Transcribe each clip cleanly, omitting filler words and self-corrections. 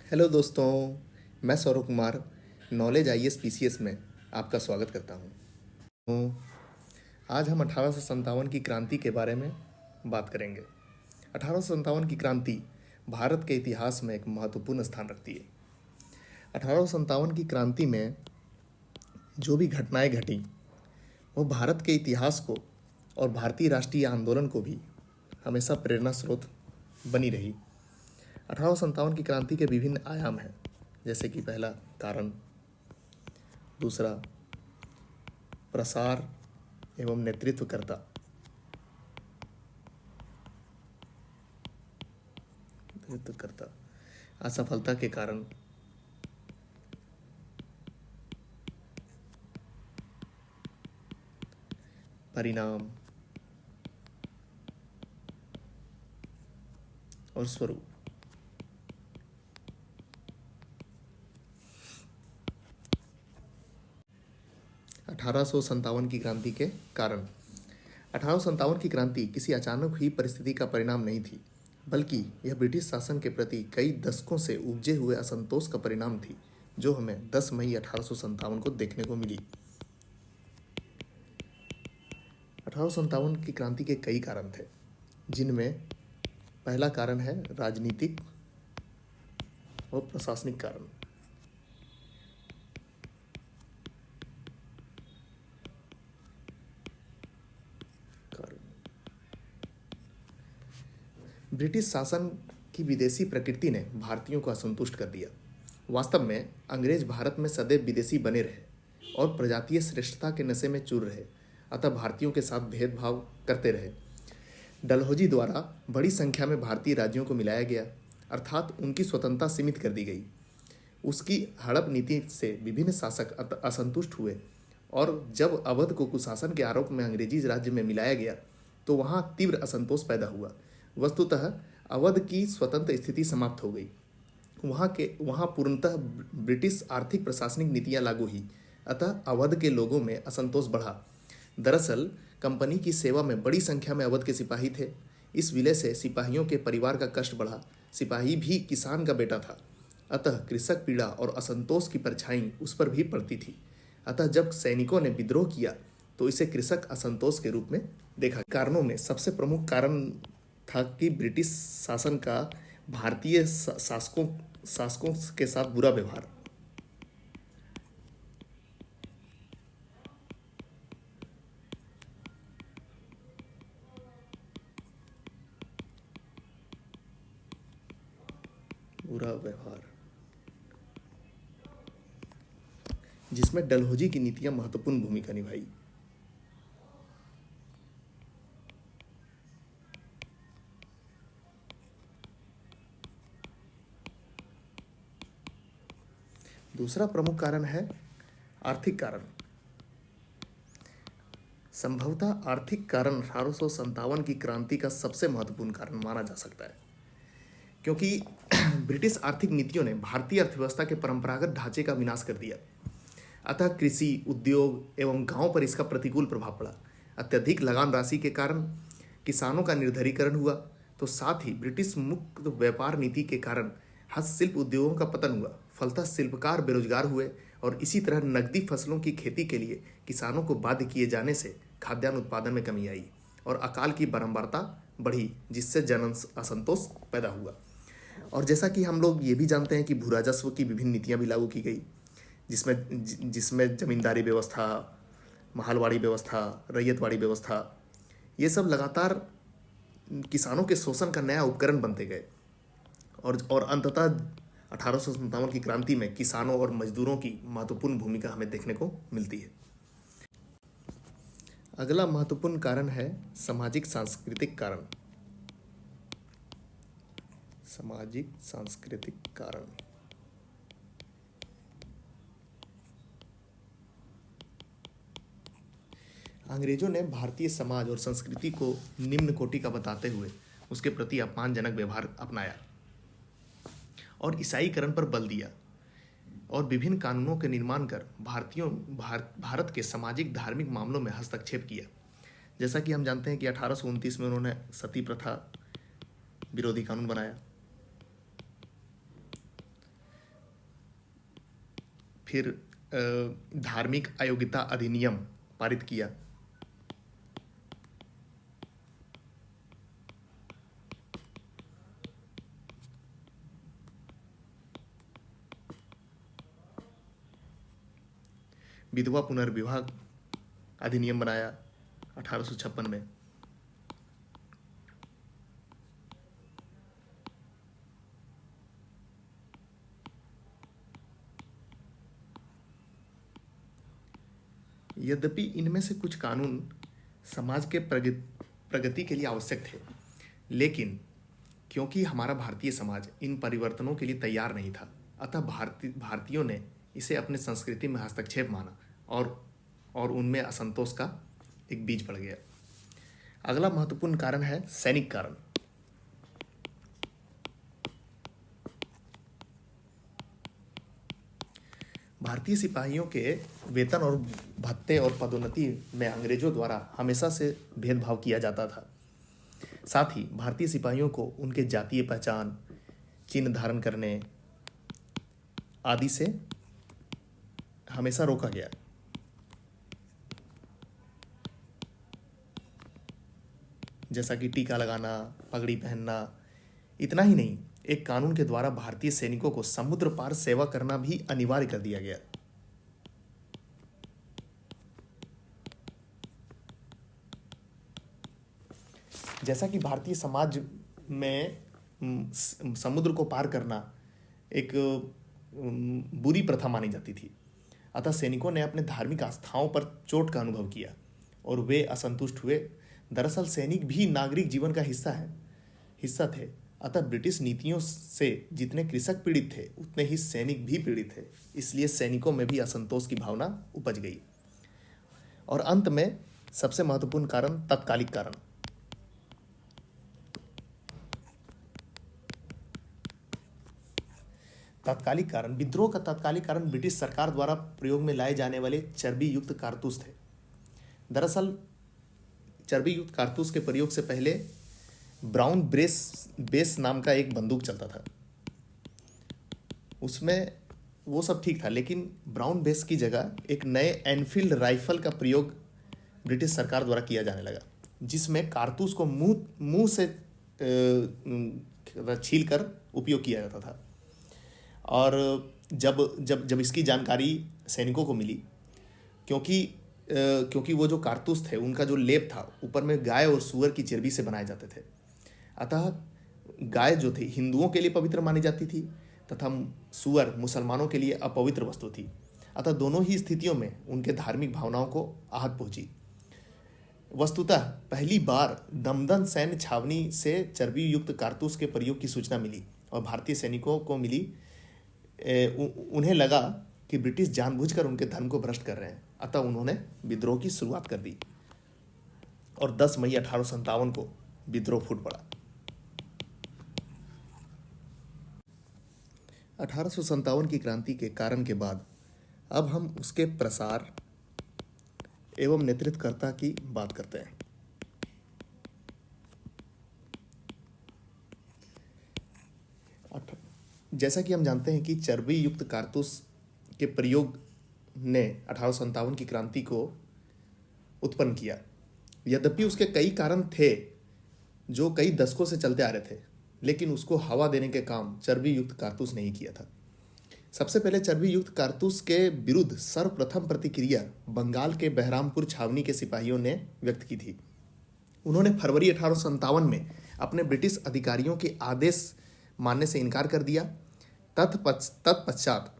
Hello दोस्तों। मैं Saurabh Kumar knowledge IAS PCS में आपका स्वागत करता हूँ। आज हम 1857 की क्रांति के बारे में बात करेंगे। 1857 की क्रांति भारत के इतिहास में एक महत्वपूर्ण स्थान रखती है। 1857 की क्रांति में जो भी घटनाएं घटी वो भारत के इतिहास को और भारतीय राष्ट्रीय आंदोलन को भी हमेशा प्रेरणा स्रोत बनी रही। 1857 की क्रांति के विभिन्न आयाम हैं, जैसे कि पहला कारण, दूसरा प्रसार एवं नेतृत्वकर्ता, असफलता के कारण, परिणाम और स्वरूप। 1857 की क्रांति के कारण। 1857 की क्रांति किसी अचानक हुई परिस्थिति का परिणाम नहीं थी, बल्कि यह ब्रिटिश शासन के प्रति कई दशकों से उपजे हुए असंतोष का परिणाम थी, जो हमें 10 मई 1857 को देखने को मिली। 1857 की क्रांति के कई कारण थे, जिनमें पहला कारण है राजनीतिक और प्रशासनिक कारण। ब्रिटिश शासन की विदेशी प्रकृति ने भारतीयों को असंतुष्ट कर दिया। वास्तव में अंग्रेज भारत में सदैव विदेशी बने रहे और प्रजातीय श्रेष्ठता के नशे में चूर रहे, अतः भारतीयों के साथ भेदभाव करते रहे। डलहौजी द्वारा बड़ी संख्या में भारतीय राज्यों को मिलाया गया, अर्थात उनकी स्वतंत्रता सीमित कर दी गई। उसकी हड़प नीति से विभिन्न शासक असंतुष्ट हुए और जब अवध को कुशासन के आरोप में अंग्रेजी राज्य में मिलाया गया तो वहाँ तीव्र असंतोष पैदा हुआ। वस्तुतः अवध की स्वतंत्र स्थिति समाप्त हो गई। वहाँ पूर्णतः ब्रिटिश आर्थिक प्रशासनिक नीतियाँ लागू हुई, अतः अवध के लोगों में असंतोष बढ़ा। दरअसल कंपनी की सेवा में बड़ी संख्या में अवध के सिपाही थे। इस विलय से सिपाहियों के परिवार का कष्ट बढ़ा। सिपाही भी किसान का बेटा था, अतः कृषक पीड़ा और असंतोष की परछाई उस पर भी पड़ती थी। अतः जब सैनिकों ने विद्रोह किया तो इसे कृषक असंतोष के रूप में देखा। कारणों में सबसे प्रमुख कारण था कि ब्रिटिश शासन का भारतीय शासकों के साथ बुरा व्यवहार। बुरा व्यवहार जिसमें डलहौजी की नीतियां महत्वपूर्ण भूमिका निभाई। दूसरा प्रमुख कारण है आर्थिक कारण। संभवतः आर्थिक कारण 1857 की क्रांति का सबसे महत्वपूर्ण कारण माना जा सकता है, क्योंकि ब्रिटिश आर्थिक नीतियों ने भारतीय अर्थव्यवस्था के परंपरागत ढांचे का विनाश कर दिया। अतः कृषि, उद्योग एवं गांव पर इसका प्रतिकूल प्रभाव पड़ा। अत्यधिक लगान राशि के कारण किसानों का निर्धरीकरण हुआ, तो साथ ही ब्रिटिश मुक्त व्यापार नीति के कारण हस्तशिल्प उद्योगों का पतन हुआ। फलतः शिल्पकार बेरोजगार हुए और इसी तरह नकदी फसलों की खेती के लिए किसानों को बाध्य किए जाने से खाद्यान्न उत्पादन में कमी आई और अकाल की बारंबारता बढ़ी, जिससे जन असंतोष पैदा हुआ। और जैसा कि हम लोग ये भी जानते हैं कि भू राजस्व की विभिन्न नीतियां भी लागू की गई, जिसमें जमींदारी व्यवस्था, महलवाड़ी व्यवस्था, रैयतवाड़ी व्यवस्था, ये सब लगातार किसानों के शोषण का नया उपकरण बनते गए और अंततः 1857 की क्रांति में किसानों और मजदूरों की महत्वपूर्ण भूमिका हमें देखने को मिलती है। अगला महत्वपूर्ण कारण है सामाजिक सांस्कृतिक कारण। सामाजिक सांस्कृतिक कारण अंग्रेजों ने भारतीय समाज और संस्कृति को निम्न कोटि का बताते हुए उसके प्रति अपमानजनक व्यवहार अपनाया और ईसाईकरण पर बल दिया और विभिन्न कानूनों के निर्माण कर भारत के सामाजिक धार्मिक मामलों में हस्तक्षेप किया। जैसा कि हम जानते हैं कि 1829 में उन्होंने सती प्रथा विरोधी कानून बनाया। फिर धार्मिक अयोग्यता अधिनियम पारित किया। विधवा पुनर्विवाह अधिनियम बनाया 1856 में। यद्यपि इनमें से कुछ कानून समाज के प्रगति के लिए आवश्यक थे, लेकिन क्योंकि हमारा भारतीय समाज इन परिवर्तनों के लिए तैयार नहीं था, अतः भारतीयों ने इसे अपने संस्कृति में हस्तक्षेप माना और उनमें असंतोष का एक बीज पड़ गया। अगला महत्वपूर्ण कारण है सैनिक कारण। भारतीय सिपाहियों के वेतन और भत्ते और पदोन्नति में अंग्रेजों द्वारा हमेशा से भेदभाव किया जाता था। साथ ही भारतीय सिपाहियों को उनके जातीय पहचान, चिन्ह धारण करने आदि से हमेशा रोका गया। जैसा कि टीका लगाना, पगड़ी पहनना। इतना ही नहीं, एक कानून के द्वारा भारतीय सैनिकों को समुद्र पार सेवा करना भी अनिवार्य कर दिया गया। जैसा कि भारतीय समाज में समुद्र को पार करना एक बुरी प्रथा मानी जाती थी, अतः सैनिकों ने अपने धार्मिक आस्थाओं पर चोट का अनुभव किया और वे असंतुष्ट हुए। दरअसल सैनिक भी नागरिक जीवन का हिस्सा थे, अतः ब्रिटिश नीतियों से जितने कृषक पीड़ित थे उतने ही सैनिक भी पीड़ित थे। इसलिए सैनिकों में भी असंतोष की भावना उपज गई। और अंत में सबसे महत्वपूर्ण कारण तत्कालिक कारण। तात्कालिक कारण, विद्रोह का तात्कालिक कारण ब्रिटिश सरकार द्वारा प्रयोग में लाए जाने वाले चर्बी युक्त कारतूस थे। दरअसल चर्बी युक्त कारतूस के प्रयोग से पहले ब्राउन बेस नाम का एक बंदूक चलता था। उसमें वो सब ठीक था, लेकिन ब्राउन बेस की जगह एक नए एनफील्ड राइफल का प्रयोग ब्रिटिश सरकार द्वारा किया जाने लगा, जिसमें कारतूस को मुंह से छील कर उपयोग किया जाता था। और जब इसकी जानकारी सैनिकों को मिली, क्योंकि वो जो कारतूस थे उनका जो लेप था ऊपर में गाय और सूअर की चर्बी से बनाए जाते थे, अतः गाय जो थी हिंदुओं के लिए पवित्र मानी जाती थी तथा सूअर मुसलमानों के लिए अपवित्र वस्तु थी। अतः दोनों ही स्थितियों में उनके धार्मिक भावनाओं को आहत पहुंची। वस्तुतः पहली बार दमदम सैन्य छावनी से चर्बी युक्त कारतूस के प्रयोग की सूचना मिली और भारतीय सैनिकों को मिली। उन्हें लगा कि ब्रिटिश जानबूझकर उनके धर्म को भ्रष्ट कर रहे हैं, अतः उन्होंने विद्रोह की शुरुआत कर दी और 10 मई 1857 को विद्रोह फूट पड़ा। 1857 की क्रांति के कारण के बाद अब हम उसके प्रसार एवं नेतृत्वकर्ता की बात करते हैं। जैसा कि हम जानते हैं कि चर्बी युक्त कारतूस के प्रयोग ने 1857 की क्रांति को उत्पन्न किया। यद्यपि उसके कई कारण थे जो कई दशकों से चलते आ रहे थे, लेकिन उसको हवा देने के काम चर्बी युक्त कारतूस ने ही किया था। सबसे पहले चर्बी युक्त कारतूस के विरुद्ध सर्वप्रथम प्रतिक्रिया बंगाल के बहरामपुर छावनी के सिपाहियों ने व्यक्त की थी। उन्होंने फरवरी 1857 में अपने ब्रिटिश अधिकारियों के आदेश मानने से इनकार कर दिया। तत्पश्चात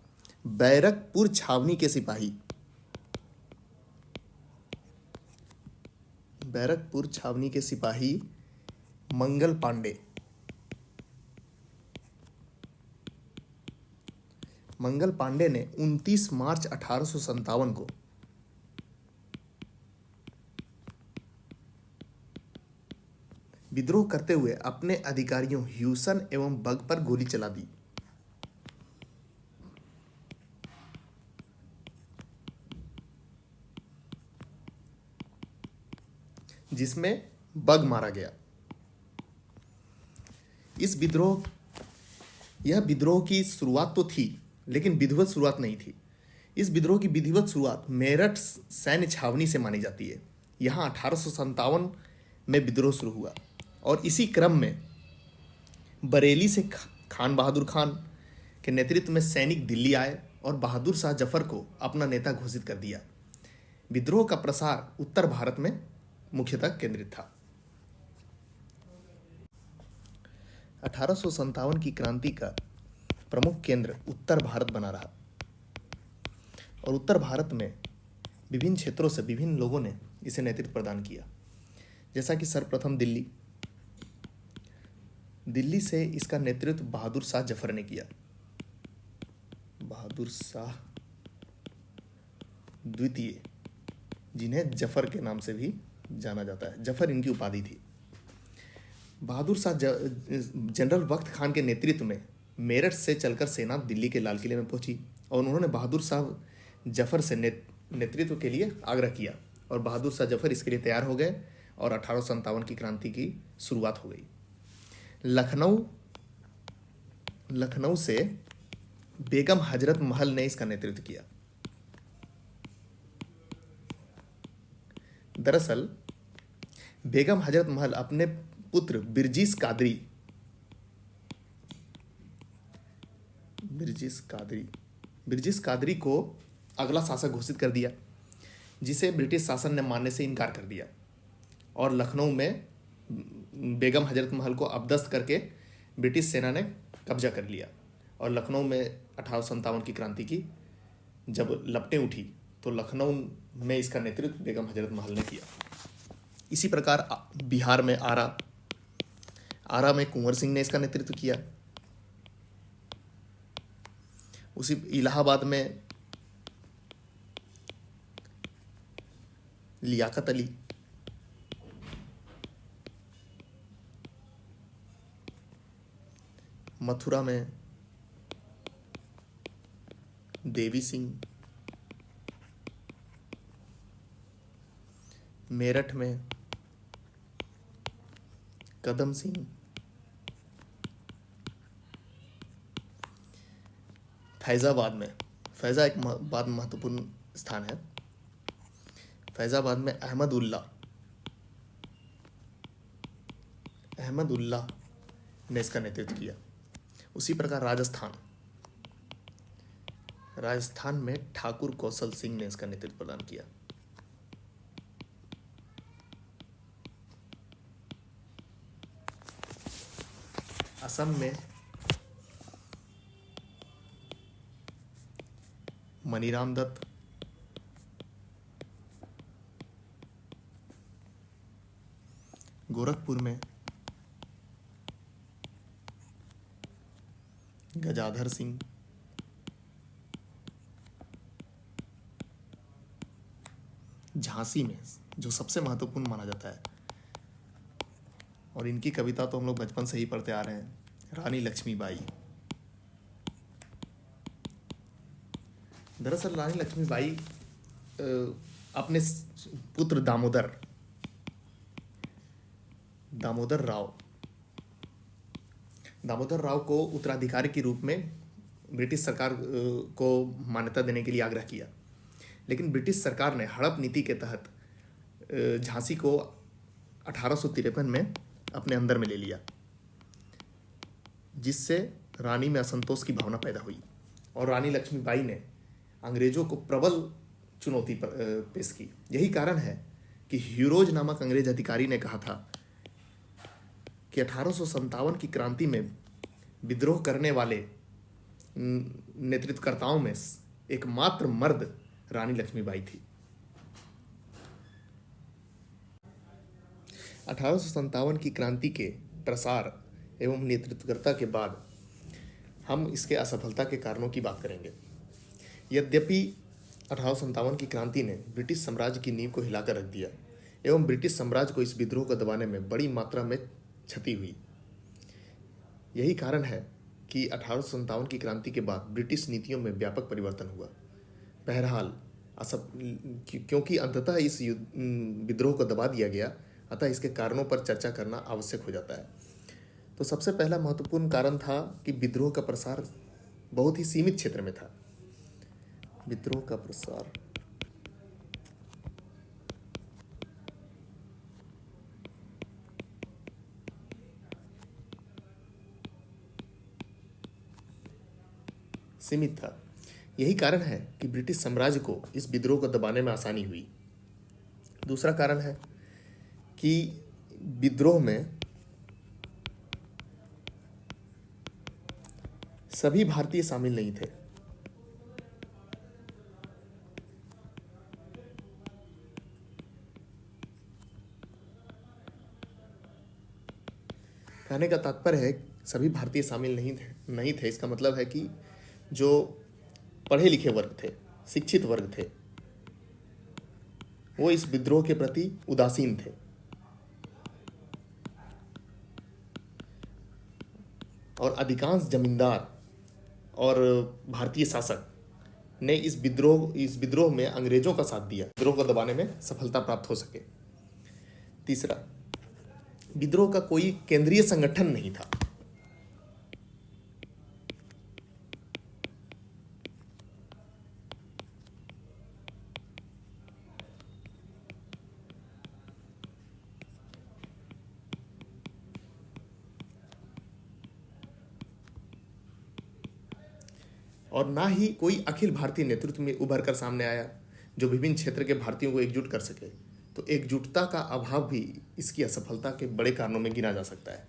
बैरकपुर छावनी के सिपाही मंगल पांडे ने 29 मार्च 1857 को विद्रोह करते हुए अपने अधिकारियों ह्यूसन एवं बग पर गोली चला दी। जिसमें बग मारा गया। यह विद्रोह की शुरुआत तो थी, लेकिन विधिवत शुरुआत नहीं थी। इस विद्रोह की विधिवत शुरुआत मेरठ सैन्य छावनी से मानी जाती है। यहाँ 1857 में विद्रोह शुरू हुआ और इसी क्रम में बरेली से खान बहादुर खान के नेतृत्व में सैनिक दिल्ली आए और बहादुर शाह जफर को अपना नेता घोषित कर दिया। विद्रोह का प्रसार उत्तर भारत में मुख्यतः केंद्रित था। 1857 की क्रांति का प्रमुख केंद्र उत्तर भारत बना रहा और उत्तर भारत में विभिन्न क्षेत्रों से विभिन्न लोगों ने इसे नेतृत्व प्रदान किया। जैसा कि सर्वप्रथम दिल्ली से इसका नेतृत्व बहादुर शाह जफर ने किया। बहादुर शाह द्वितीय, जिन्हें जफर के नाम से भी जाना जाता है, जफर इनकी उपाधि थी। बहादुर शाह जनरल वक्त खान के नेतृत्व में मेरठ से चलकर सेना दिल्ली के लाल किले में पहुंची और उन्होंने बहादुर शाह जफर से नेतृत्व के लिए आग्रह किया और बहादुर शाह जफर इसके लिए तैयार हो गए और 1857 की क्रांति की शुरुआत हो गई। लखनऊ से बेगम हजरत महल ने इसका नेतृत्व किया। दरअसल बेगम हजरत महल अपने पुत्र बिरजिस कादरी को अगला शासक घोषित कर दिया, जिसे ब्रिटिश शासन ने मानने से इनकार कर दिया और लखनऊ में बेगम हजरत महल को अपदस्थ करके ब्रिटिश सेना ने कब्जा कर लिया और लखनऊ में 1857 की क्रांति की जब लपटें उठी तो लखनऊ में इसका नेतृत्व बेगम हजरत महल ने किया। इसी प्रकार बिहार में आरा में कुंवर सिंह ने इसका नेतृत्व किया। उसी इलाहाबाद में लियाकत अली, मथुरा में देवी सिंह, मेरठ में कदम सिंह, फैजाबाद महत्वपूर्ण स्थान है। फैजाबाद में अहमद उल्लाह ने इसका नेतृत्व किया। उसी प्रकार राजस्थान में ठाकुर कौशल सिंह ने इसका नेतृत्व प्रदान किया। असम में मनीराम दत्त, गोरखपुर में गजाधर सिंह, झांसी में जो सबसे महत्वपूर्ण माना जाता है और इनकी कविता तो हम लोग बचपन से ही पढ़ते आ रहे हैं, रानी लक्ष्मीबाई। दरअसल रानी लक्ष्मीबाई अपने पुत्र दामोदर राव को उत्तराधिकारी के रूप में ब्रिटिश सरकार को मान्यता देने के लिए आग्रह किया, लेकिन ब्रिटिश सरकार ने हड़प नीति के तहत झांसी को 1853 में अपने अंदर में ले लिया, जिससे रानी में असंतोष की भावना पैदा हुई और रानी लक्ष्मीबाई ने अंग्रेजों को प्रबल चुनौती पेश की। यही कारण है कि ह्यूरोज नामक अंग्रेज अधिकारी ने कहा था कि 1857 की क्रांति में विद्रोह करने वाले नेतृत्वकर्ताओं में एकमात्र मर्द रानी लक्ष्मीबाई थी। 1857 की क्रांति के प्रसार एवं नेतृत्वकर्ता के बाद हम इसके असफलता के कारणों की बात करेंगे। यद्यपि 1857 की क्रांति ने ब्रिटिश साम्राज्य की नींव को हिलाकर रख दिया एवं ब्रिटिश साम्राज्य को इस विद्रोह को दबाने में बड़ी मात्रा में क्षति हुई। यही कारण है कि 1857 की क्रांति के बाद ब्रिटिश नीतियों में व्यापक परिवर्तन हुआ। बहरहाल क्योंकि अंततः इस विद्रोह को दबा दिया गया, अतः इसके कारणों पर चर्चा करना आवश्यक हो जाता है। तो सबसे पहला महत्वपूर्ण कारण था कि विद्रोह का प्रसार बहुत ही सीमित क्षेत्र में था। विद्रोह का प्रसार। सीमित था। यही कारण है कि ब्रिटिश साम्राज्य को इस विद्रोह को दबाने में आसानी हुई। दूसरा कारण है कि विद्रोह में सभी भारतीय शामिल नहीं थे। कहने का तात्पर्य है सभी भारतीय शामिल नहीं थे। इसका मतलब है कि जो पढ़े लिखे वर्ग थे, शिक्षित वर्ग थे, वो इस विद्रोह के प्रति उदासीन थे। और अधिकांश जमींदार और भारतीय शासक ने इस विद्रोह में अंग्रेजों का साथ दिया, विद्रोह को दबाने में सफलता प्राप्त हो सके। तीसरा, विद्रोह का कोई केंद्रीय संगठन नहीं था। और ना ही कोई अखिल भारतीय नेतृत्व में उभर कर सामने आया जो विभिन्न क्षेत्र के भारतीयों को एकजुट कर सके। तो एकजुटता का अभाव भी इसकी असफलता के बड़े कारणों में गिना जा सकता है।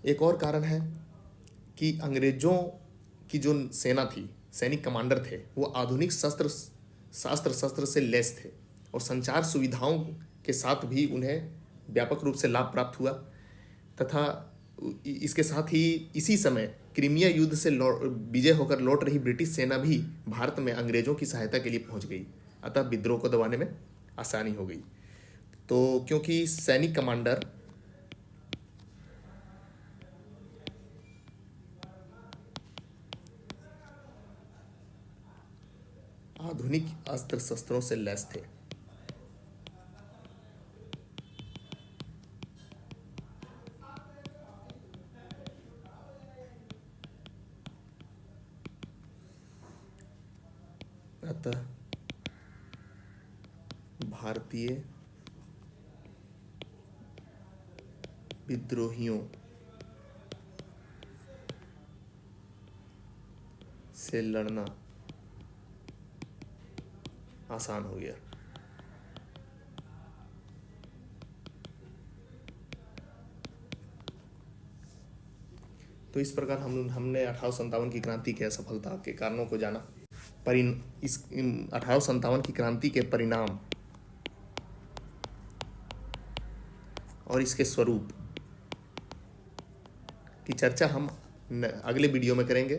एक और कारण है कि अंग्रेजों की जो सेना थी, सैनिक कमांडर थे, वो आधुनिक शस्त्र से लैस थे और संचार सुविधाओं के साथ भी उन्हें व्यापक रूप से लाभ प्राप्त हुआ। तथा इसके साथ ही इसी समय क्रीमिया युद्ध से विजय होकर लौट रही ब्रिटिश सेना भी भारत में अंग्रेजों की सहायता के लिए पहुंच गई। अतः विद्रोह को दबाने में आसानी हो गई। तो क्योंकि सैनिक कमांडर आधुनिक अस्त्र शस्त्रों से लैस थे, अतः भारतीय विद्रोहियों से लड़ना आसान हो गया। तो इस प्रकार हमने 1857 की क्रांति के असफलता के कारणों को जाना। इस 1857 की क्रांति के परिणाम और इसके स्वरूप की चर्चा हम अगले वीडियो में करेंगे।